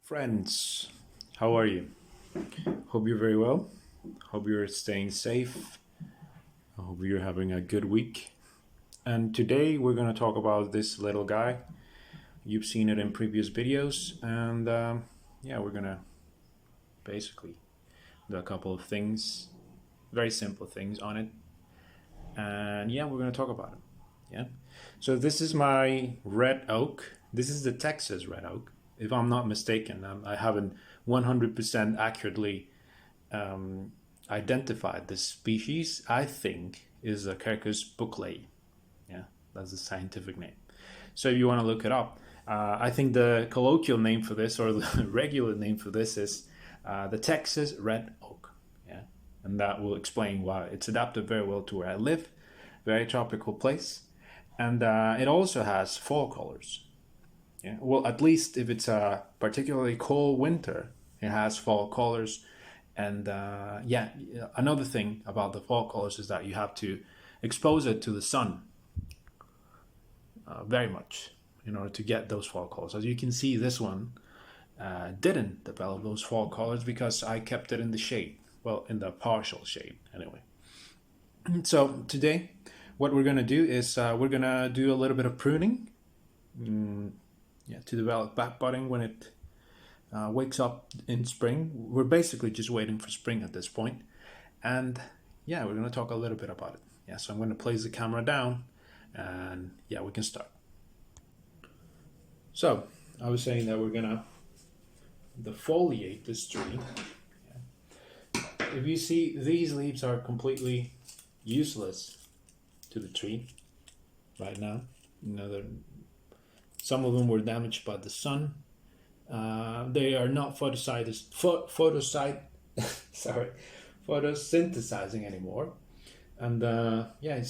Friends, how are you? Hope you're very well. Hope you're staying safe. I hope you're having a good week. And today we're going to talk about this little guy. You've seen it in previous videos, and yeah, we're going to basically do a couple of things, very simple things on it. And yeah, we're going to talk about it. Yeah. So this is my red oak. This is the Texas red oak. If I'm not mistaken, I haven't 100% accurately identified this species. I think is a Quercus Buckleyi. Yeah, that's the scientific name. So if you want to look it up, I think the colloquial name for this, or the regular name for this, is the Texas red oak. Yeah, and that will explain why it's adapted very well to where I live, very tropical place, and it also has fall colors. Yeah, well, at least if it's a particularly cold winter, it has fall colors. And yeah, another thing about the fall colors is that you have to expose it to the sun very much in order to get those fall colors. As you can see, this one didn't develop those fall colors because I kept it in the shade. Well, in the partial shade, anyway. So today, what we're gonna do is we're gonna do a little bit of pruning. Yeah, to develop back budding when it wakes up in spring. We're basically just waiting for spring at this point. And yeah, we're going to talk a little bit about it. Yeah, so I'm going to place the camera down and yeah, we can start. So I was saying that we're going to defoliate this tree. Yeah. If you see, these leaves are completely useless to the tree right now. You know, some of them were damaged by the sun. They are not photosynthesizing anymore. And yeah,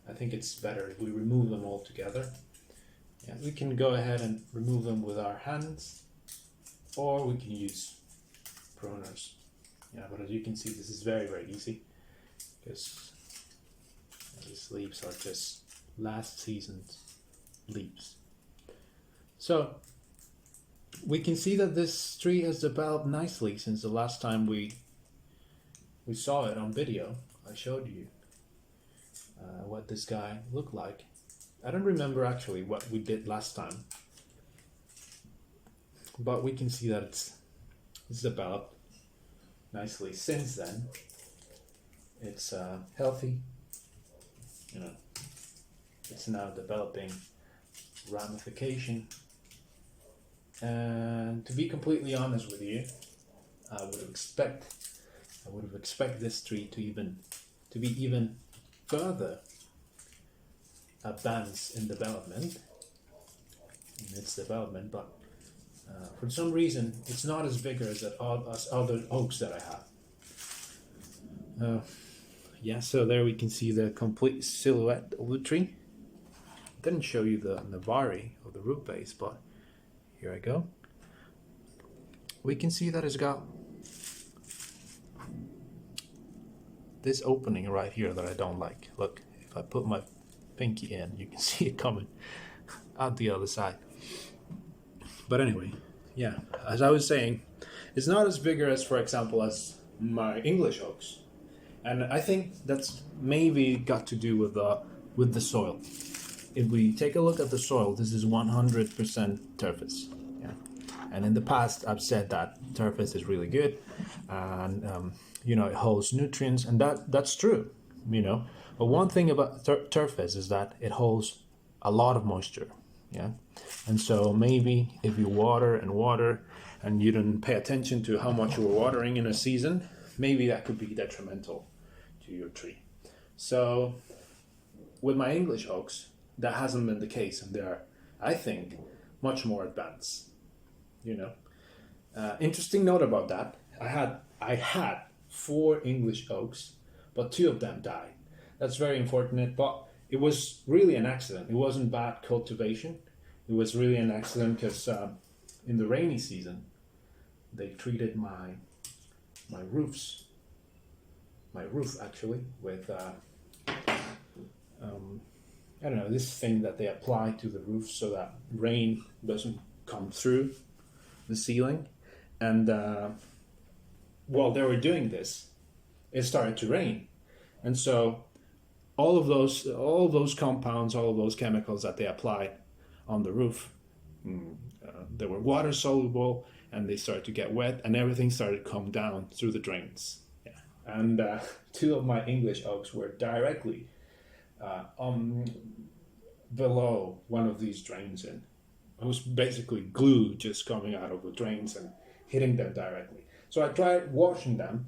I think it's better if we remove them all together. Yeah, we can go ahead and remove them with our hands, or we can use pruners. Yeah, but as you can see, this is very, very easy because these leaves are just last season's leaves. So we can see that this tree has developed nicely since the last time we saw it on video. I showed you what this guy looked like. I don't remember actually what we did last time, but we can see that it's developed nicely since then. It's healthy, you know. It's now developing ramification, and to be completely honest with you, I would have expect this tree to be even further advanced in development, but for some reason it's not as vigorous as other oaks that I have. Yeah, so there we can see the complete silhouette of the tree. Didn't show you the navari of the root base, but here I go. We can see that it's got this opening right here that I don't like. Look, if I put my pinky in, you can see it coming out the other side. But anyway, yeah, as I was saying, it's not as vigorous, for example, as my English oaks, and I think that's maybe got to do with the soil. If we take a look at the soil, this is 100% turfus. Yeah, and in the past I've said that turfus is really good, and you know, it holds nutrients, and that's true. You know, but one thing about turfus is that it holds a lot of moisture. Yeah, and so maybe if you water and you don't pay attention to how much you're watering in a season, maybe that could be detrimental to your tree. So with my English oaks, that hasn't been the case, and they're, I think, much more advanced. You know, interesting note about that. I had 4 English oaks, but 2 of them died. That's very unfortunate, but it was really an accident. It wasn't bad cultivation. It was really an accident because in the rainy season, they treated my roof actually with I don't know, this thing that they apply to the roof so that rain doesn't come through. the ceiling, and while they were doing this, it started to rain, and so all of those compounds, all of those chemicals that they applied on the roof, they were water soluble, and they started to get wet, and everything started to come down through the drains. Yeah. And two of my English oaks were directly below one of these drains, and it was basically glue just coming out of the drains and hitting them directly. So I tried washing them,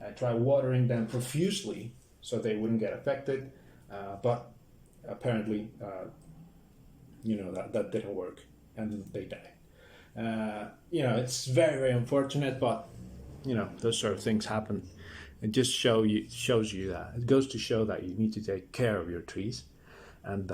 I tried watering them profusely so they wouldn't get affected, but apparently, that didn't work, and they died. It's very, very unfortunate, but those sort of things happen. It just shows you that it goes to show that you need to take care of your trees, and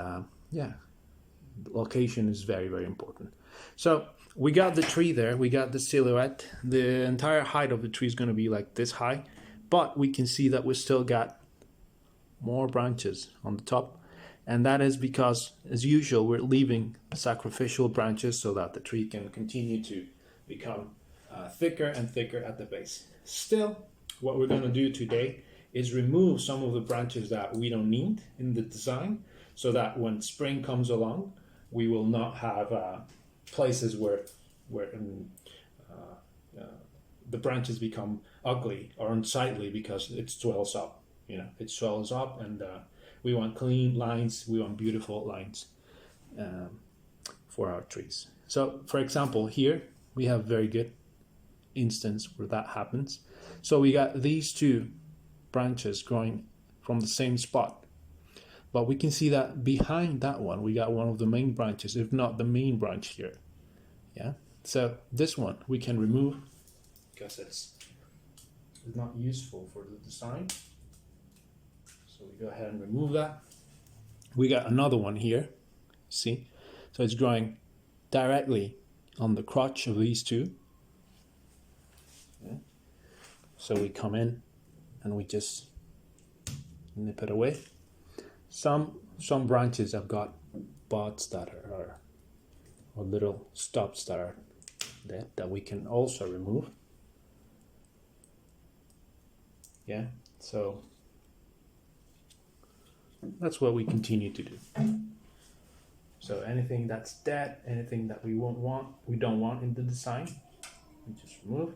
location is very, very important. So we got the tree there, we got the silhouette. The entire height of the tree is going to be like this high, but we can see that we still got more branches on the top, and that is because, as usual, we're leaving sacrificial branches so that the tree can continue to become thicker and thicker at the base. Still, what we're going to do today is remove some of the branches that we don't need in the design, so that when spring comes along, we will not have places where the branches become ugly or unsightly because it swells up. It swells up, and we want clean lines, we want beautiful lines for our trees. So, for example, here we have very good instance where that happens. So we got these two branches growing from the same spot, but we can see that behind that one we got one of the main branches, if not the main branch here. Yeah, so this one we can remove because it's not useful for the design. So we go ahead and remove that. We got another one here, see? So it's growing directly on the crotch of these two. Yeah. So we come in and we just nip it away. Some branches have got buds that are or little stops that are there that we can also remove. Yeah, so that's what we continue to do. So anything that's dead, anything that we don't want in the design, we just remove.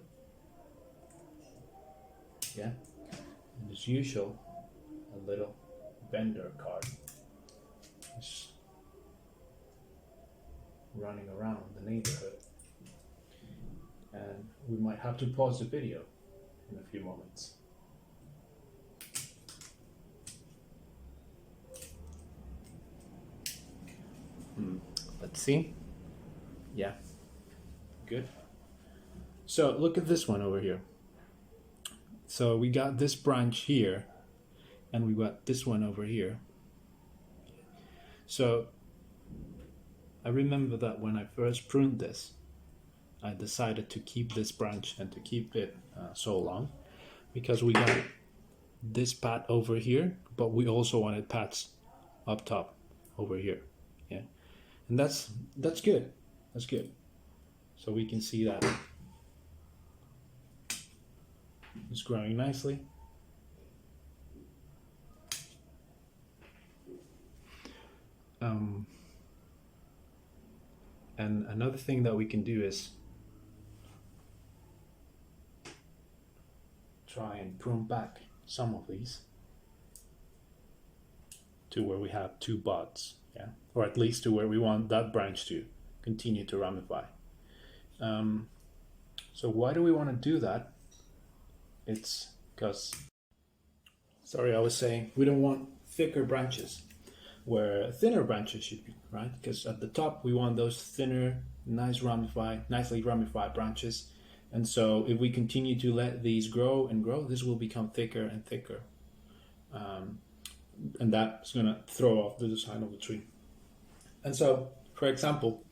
Yeah, and as usual, a little vendor card is running around the neighborhood, and we might have to pause the video in a few moments. Let's see. Yeah, good. So look at this one over here. So we got this branch here, and we got this one over here. So I remember that when I first pruned this, I decided to keep this branch and to keep it so long, because we got this pat over here, but we also wanted pats up top over here. Yeah, and that's good. That's good. So we can see that it's growing nicely. And another thing that we can do is try and prune back some of these to where we have two buds, yeah, or at least to where we want that branch to continue to ramify. So why do we want to do that? It's because, sorry, I was saying we don't want thicker branches where thinner branches should be, right? Because at the top we want those thinner, nicely ramified branches. And so if we continue to let these grow and grow, this will become thicker and thicker. And that's going to throw off the design of the tree. And so, for example,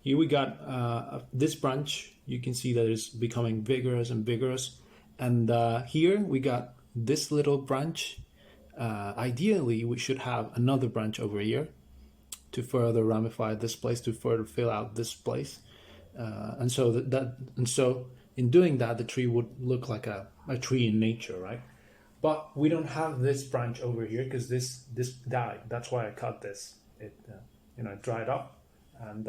here we got this branch. You can see that it's becoming vigorous and vigorous. And here we got this little branch. Ideally, we should have another branch over here to further ramify this place, to further fill out this place. And so in doing that, the tree would look like a tree in nature, right? But we don't have this branch over here because this died. That's why I cut this. It it dried up, and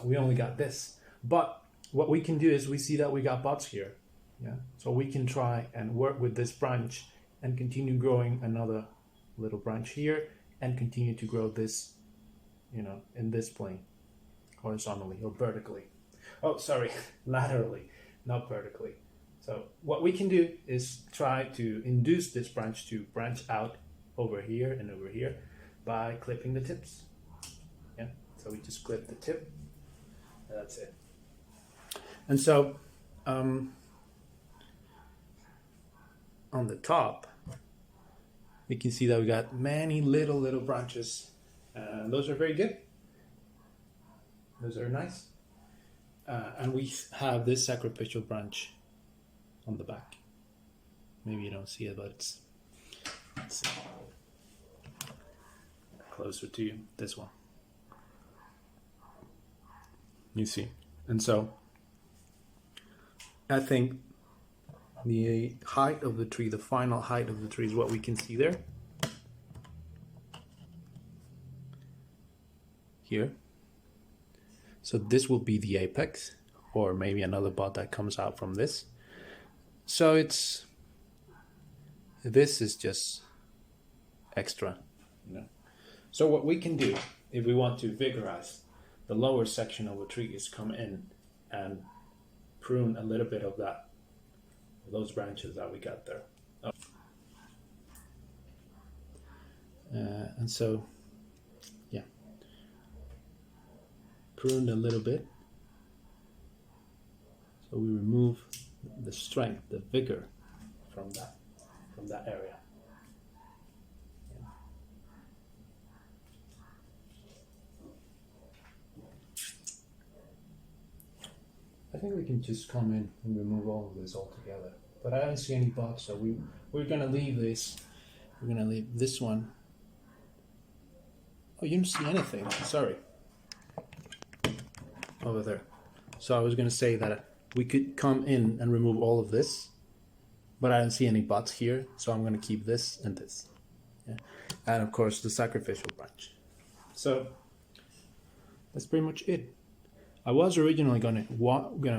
we only got this. But what we can do is we see that we got buds here, yeah. So we can try and work with this branch and continue growing another little branch here, and continue to grow this, in this plane, horizontally or vertically. Oh, sorry, laterally, not vertically. So what we can do is try to induce this branch to branch out over here and over here by clipping the tips. Yeah, so we just clip the tip, and that's it. And so on the top, we can see that we got many little branches, and those are very good. Those are nice. And we have this sacrificial branch on the back. Maybe you don't see it, but it's closer to you. This one. You see. And so I think the height of the tree, the final height of the tree, is what we can see there. Here. So this will be the apex, or maybe another bud that comes out from this. So this is just extra, So what we can do, if we want to vigorize the lower section of a tree, is come in and prune a little bit of those branches that we got there. And so, yeah, prune a little bit. So we remove the strength, the vigor from that area. Yeah. I think we can just come in and remove all of this altogether. But I don't see any bugs, so we're gonna leave this. We're gonna leave this one. Oh, you don't see anything. Sorry. Over there. So I was gonna say that we could come in and remove all of this, but I don't see any buds here, so I'm gonna keep this and this. Yeah. And of course the sacrificial branch. So that's pretty much it. I was originally gonna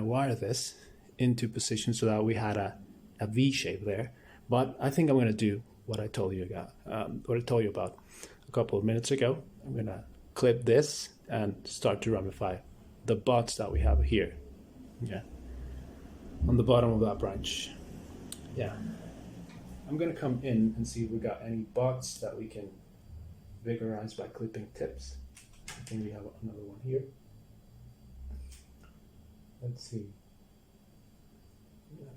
wire this into position so that we had a V shape there, but I think I'm gonna do what I told you about a couple of minutes ago. I'm gonna clip this and start to ramify the buds that we have here. Yeah. On the bottom of that branch. Yeah. I'm gonna come in and see if we got any buds that we can vigorize by clipping tips. I think we have another one here. Let's see.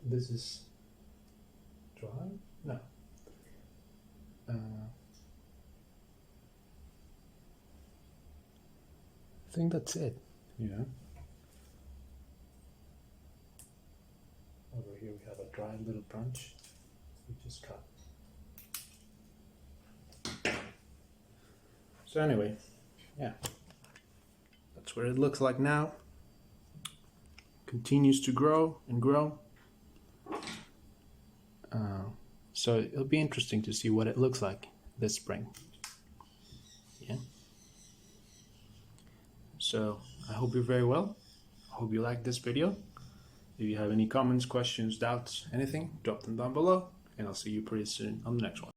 This is dry? No. I think that's it. Yeah. Over here we have a dry little branch we just cut. So anyway, yeah. That's what it looks like now. Continues to grow and grow. So it'll be interesting to see what it looks like this spring. Yeah. So I hope you're very well. I hope you liked this video. If you have any comments, questions, doubts, anything, drop them down below, and I'll see you pretty soon on the next one.